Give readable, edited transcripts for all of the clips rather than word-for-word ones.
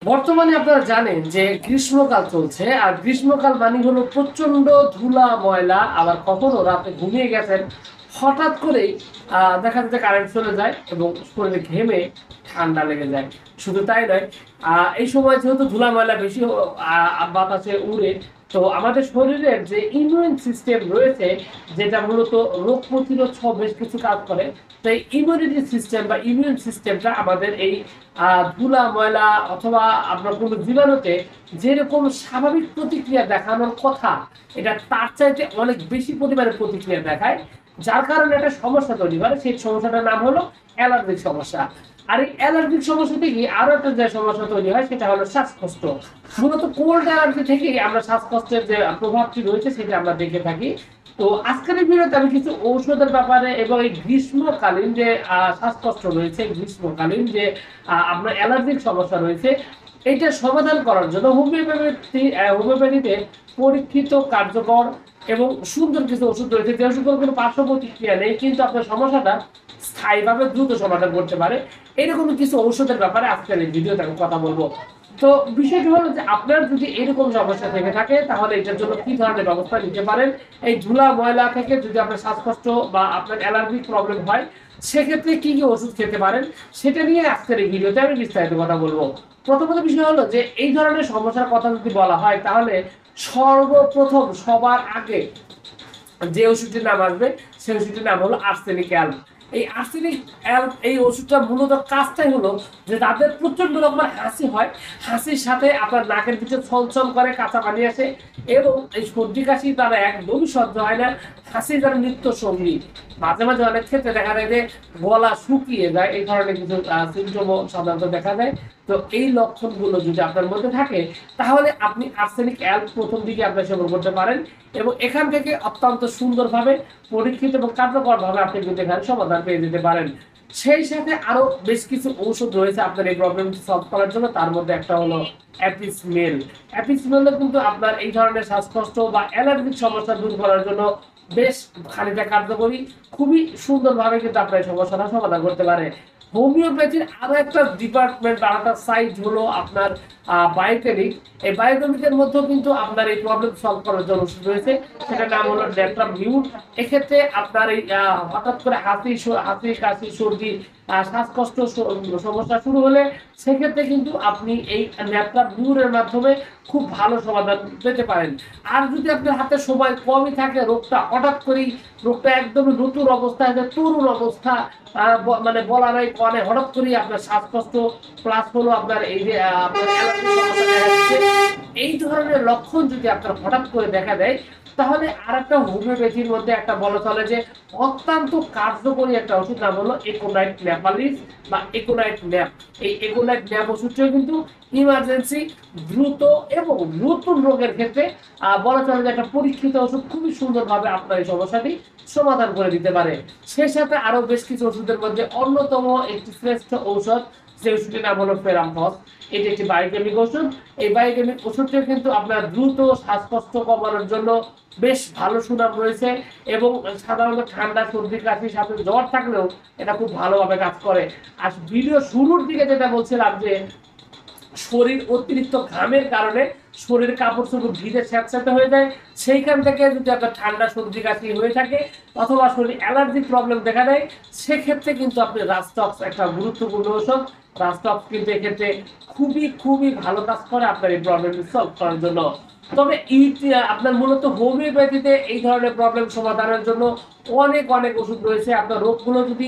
বর্তমানে আপনারা জানেন যে গ্রীষ্মকাল চলছে, আর গ্রীষ্মকাল মানে হলো প্রচন্ড ধুলা ময়লা। আবার কখনো রাতে ঘুমিয়ে গেছেন, হঠাৎ করেই দেখা যাচ্ছে কারেন্ট চলে যায় এবং শরীরে ঘেমে ঠান্ডা লেগে যায়। শুধু তাই নয়, এই সময় যেহেতু ধুলা ময়লা বেশি বাতাসে উড়ে, তো আমাদের শরীরের যে ইমিউন সিস্টেম রয়েছে, যেটা মূলত রোগ প্রতিরোধ সহ বেশ কিছু কাজ করে, তো এই ইমিউনিটি সিস্টেম বা ইমিউন সিস্টেমটা আমাদের এই ধুলা ময়লা অথবা আপনার কোনো জীবাণুতে যেরকম স্বাভাবিক প্রতিক্রিয়া দেখানোর কথা, এটা তার চাইতে অনেক বেশি পরিমাণে প্রতিক্রিয়া দেখায়, যার কারণে একটা সমস্যা তৈরি করে। সেই সমস্যাটার নাম হলো অ্যালার্জিক সমস্যা। আর এই অ্যালার্জিক সমস্যা থেকে আরো একটা যে সমস্যা তৈরি হয় সেটা হলো শ্বাসকষ্ট। মূলত কোল্ড অ্যালার্জি থেকেই আমরা শ্বাসকষ্টের যে প্রভাবটি রয়েছে সেটা আমরা দেখে থাকি। তো আজকের এই ভিডিওতে আমি কিছু ঔষধের ব্যাপারে এবং এই গ্রীষ্মকালীন যে শ্বাসকষ্ট রয়েছে, গ্রীষ্মকালীন যে আপনার অ্যালার্জিক সমস্যা রয়েছে, এইটা সমাধান করার জন্য হোমিওপ্যাথিতে পরীক্ষিত, কার্যকর এবং সুন্দর কিছু ওষুধ রয়েছে, যে ওষুধগুলো কোনো পার্শ্ব প্রতিক্রিয়া নেই, কিন্তু আপনার সমস্যাটা স্থায়ীভাবে দ্রুত সমাধান করতে পারে। এরকম কিছু ঔষধের ব্যাপারে আজকের এই ভিডিওতে আমি কথা বলবো। তো বিষয়টি হলো যে আপনার যদি এরকম সমস্যা থেকে থাকে, তাহলে এটার জন্য কি ধরনের ব্যবস্থা নিতে পারেন। এই ধুলা ময়লা থেকে যদি আপনার শ্বাসকষ্ট বা আপনার অ্যালার্জিক প্রবলেম হয়, সেক্ষেত্রে কি কি ওষুধ খেতে পারেন, সেটা নিয়ে আজকের এই ভিডিওতে আমি বিস্তারিত কথা বলবো। প্রথমত বিষয় হলো যে এই ধরনের সমস্যার কথা যদি বলা হয়, তাহলে সর্বপ্রথম সবার আগে যে ওষুধটির নাম আসবে সেই ওষুধটির নাম হলো আর্সেনিক অ্যাল্ব। এই আর্সেনিক অ্যাল্ব এই ওষুধটা মূলত কাজটাই হলো যে তাদের প্রচন্ড রকমের হাসি হয়, হাসির সাথে আপনার নাকের ভিতরে ছলছল করে কাঁচা পানি আসে এবং এই সর্দি কাশি তারা একদমই সহ্য হয় না। হাসি তার নিত্য সঙ্গী। মাঝে মাঝে অনেক ক্ষেত্রে দেখা যায় যে গলা শুকিয়ে যায়, এই ধরনের কিছু সিমটমও সাধারণত দেখা যায়। তো এই লক্ষণগুলো যদি আপনার মধ্যে থাকে, তাহলে আপনি আর্সেনিক অ্যাল্ব প্রথম দিকে আপনার সেবন করতে পারেন এবং এখান থেকে অত্যন্ত সুন্দরভাবে পরীক্ষিত এবং কার্যকরভাবে আপনি কিন্তু এখানে সমাধান পেয়ে যেতে পারেন। সেই সাথে আরো বেশ কিছু ঔষধ রয়েছে আপনার এই প্রবলেম সলভ করার জন্য। তার মধ্যে একটা হলো অ্যাপিসমেল। অ্যাপিসমেল কিন্তু আপনার এই ধরনের শ্বাসকষ্ট বা অ্যালার্জিক সমস্যা দূর করার জন্য বেশ খানিকটা কার্যকরী, খুবই সুন্দরভাবে কিন্তু আপনার এই সমস্যাটা সমাধান করতে পারে। হোমিওপ্যাথির আরো একটা ডিপার্টমেন্ট, আরো একটা সাইড হলো আপনার বায়োকেমিক। এই বায়োকেমিকের মধ্যেও কিন্তু আপনার এই প্রবলেম সলভ করার জন্য ওষুধ রয়েছে, সেটার নাম হলো ন্যাট্রামিউন। এক্ষেত্রে আপনার এই হঠাৎ করে হাসি কাশি সর্দি শ্বাসকষ্ট সমস্যা শুরু হলে, সেক্ষেত্রে কিন্তু আপনি এই ন্যাট্রামিউনের মাধ্যমে খুব ভালো সমাধান পেতে পারেন। আর যদি আপনার হাতে সময় কমই থাকে, রোগটা হঠাৎ করেই রোগটা একদমই নতুন অবস্থায়, তরুণ অবস্থা, মানে বলা নাই কনে হঠাৎ করেই আপনার শ্বাসকষ্ট প্লাস হলো আপনার এই যে আপনার অ্যালার্জির সমস্যা দেখা যাচ্ছে, এই ধরনের লক্ষণ যদি আপনার হঠাৎ করে দেখা দেয়, তাহলে আর একটা হোমিওপ্যাথির মধ্যে একটা বলা চলে যে অত্যন্ত কার্যকরী একটা ওষুধ, নাম হলো একোনাইট ন্যাপালিস বা একোনাইট ন্যাপ। এই একোনাইট ন্যাপ ওষুধটিও কিন্তু ইমার্জেন্সি, দ্রুত এবং নতুন রোগের ক্ষেত্রে বলা চলে যে একটা পরীক্ষিত ওষুধ, খুবই সুন্দরভাবে আপনার এই সমস্যাটি সমাধান করে দিতে পারে। সেই সাথে আরো বেশ কিছু ওষুধের মধ্যে অন্যতম একটি শ্রেষ্ঠ ঔষধ, যে ওষুধটির নাম হলো ফেরামফস। এটি একটি বায়োকেমিক ওষুধ। এই বায়োকেমিক ওষুধটি কিন্তু আপনার দ্রুত শ্বাসকষ্ট কমানোর জন্য বেশ ভালো সুনাম রয়েছে এবং সাধারণত ঠান্ডা সর্দি কাশির সাথে জ্বর থাকলেও এটা খুব ভালোভাবে কাজ করে। আর ভিডিও শুরুর দিকে যেটা বলছিলাম যে শরীর অতিরিক্ত ঘামের কারণে শরীর কাপড় চোপড় ভিজে স্যাঁতস্যাঁতে হয়ে যায়, সেইখান থেকে যদি আপনার ঠান্ডা সর্দি কাশি হয়ে থাকে অথবা শরীর অ্যালার্জিক প্রবলেম দেখা দেয়, সেক্ষেত্রে কিন্তু আপনি রাস্টক্স একটা গুরুত্বপূর্ণ ওষুধ। রাস্টক্স কিন্তু এক্ষেত্রে খুবই খুবই ভালো কাজ করে আপনার এই প্রবলেমটি সলভ করার জন্য। তবে আপনার মূলত হোমিওপ্যাথিতে এই ধরনের প্রবলেম সমাধানের জন্য অনেক অনেক ওষুধ রয়েছে। আপনার রোগগুলো যদি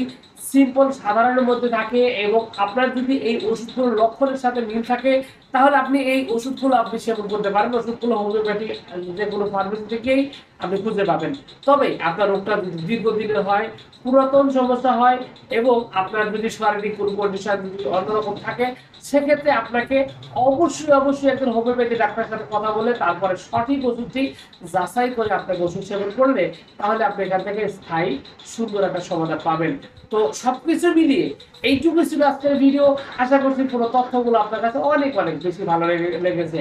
সিম্পল সাধারণের মধ্যে থাকে এবং আপনার যদি এই ওষুধগুলোর লক্ষণের সাথে মিল থাকে, তাহলে আপনি এই ওষুধগুলো আপনি সেবন করতে পারেন। ওষুধগুলো হোমিওপ্যাথি যে কোনো ফার্মেসি থেকেই আপনি খুঁজে পাবেন। তবে আপনার রোগটা যদি দীর্ঘদিনের হয়, পুরাতন সমস্যা হয় এবং আপনার যদি শারীরিক কোনো কন্ডিশন যদি অন্যরকম থাকে, সেক্ষেত্রে আপনাকে অবশ্যই অবশ্যই একজন হোমিওপ্যাথি ডাক্তারের সাথে কথা বলে তারপরে সঠিক ওষুধটি যাচাই করে আপনাকে ওষুধ সেবন করলে, তাহলে আপনি এখান থেকে স্থায়ী সুন্দর একটা সমাধান পাবেন। তো সবকিছু মিলিয়ে এইটুকু ছিল আজকের ভিডিও। আশা করছি পুরো তথ্যগুলো আপনার কাছে অনেক অনেক বেশি ভালো লেগেছে।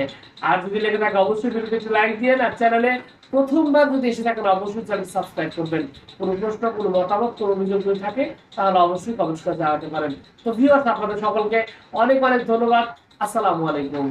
আর যদি লেগে থাকে অবশ্যই ভিডিওতে একটু লাইক দিয়ে, আর চ্যানেলে প্রথমবার যদি এসে থাকেন অবশ্যই চ্যানেল সাবস্ক্রাইব করবেন। কোনো প্রশ্ন, কোনো মতামত, কোনো অভিযোগ যদি থাকে, তাহলে অবশ্যই কমেন্টস করে জানাতে পারেন। তো ভিউয়ার্স, আপনাদের সকলকে অনেক অনেক ধন্যবাদ। আসসালামু আলাইকুম।